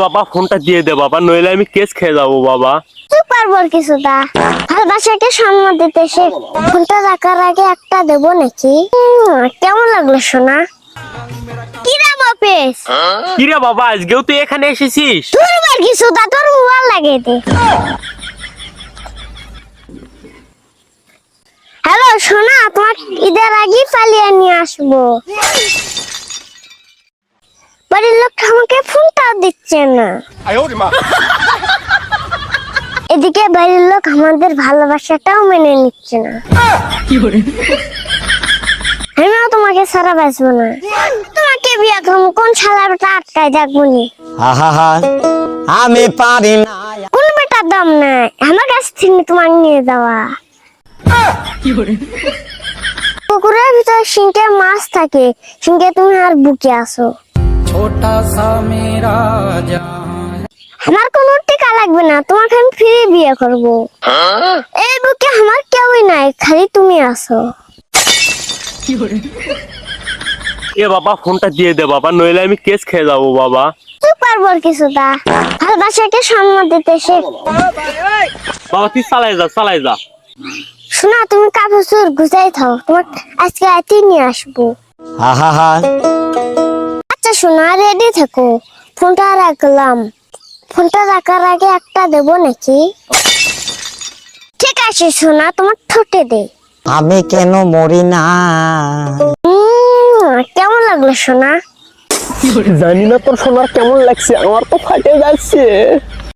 বাবা ফোনটা দিয়ে দে বাবা, নইলে আমি কেস খেয়ে যাবো বাবা। তুই পারবো কিছুটা, ভালোবাসাকে সম্মান দিতে শেখ। ফোনটা রাখার আগে একটা দেবো নাকি? কেমন লাগলো সোনা? কিরাম অফিস? কিরে বাবা, আজকেও তুই এখানে এসেছিস? তোর বার কিছুটা, তোর মোবাইল লাগিয়ে দে। হ্যালো সোনা, তোমার ঈদের আগে পালিয়ে নিয়ে আসবো। বাড়ির লোক আমাকে ফোনটাও দিচ্ছে না। এদিকে বাড়ির লোক আমাদের ভালোবাসাটাও মেনে নিচ্ছে না। আমিও তোমাকে ছাড়া বাঁচবো না। তোমাকে বিয়ে করবো, কোন শালাটা আটকায় থাকবো নি। আমি পারি না। কোন বেটার দাম নাই আমার কাছ থেকে তোমার নিয়ে যাওয়া। পুকুরের ভিতরে সিংকে মাছ থাকে, সিংকে তুমি আর বুকে আসো। ছোটা সা মেরা জান। আমার কোনো টিকা লাগবে না, তোমাকে আমি ফ্রি বিয়ে করবো। এই বুকে আমার কেউই নাই, খালি তুমি আসো। এ বাবা ফোনটা দিয়ে দে বাবা, নইলে আমি কেস খেয়ে যাবো বাবা। তুই পারবো কিছুটা, ভালোবাসাকে সম্মান দিতে শেখ। বাবা তুই চালাই যা, চালাই যা। শোনা, তুমি কাপড় চোর গুছাই থাও, তোমার আজকে রাতে নিয়ে আসবো। আচ্ছা শোনা, রেডি থাকো। ফোনটা রাখলাম। ফোনটা রাখার আগে একটা দেবো নাকি? ঠিক আছে শোনা, তোমার ঠোঁটে দে। আমি কেন মরি না? কেমন লাগলো সোনা? জানি না তোর সোনার কেমন লাগছে, আমার তো ফাটে যাচ্ছে।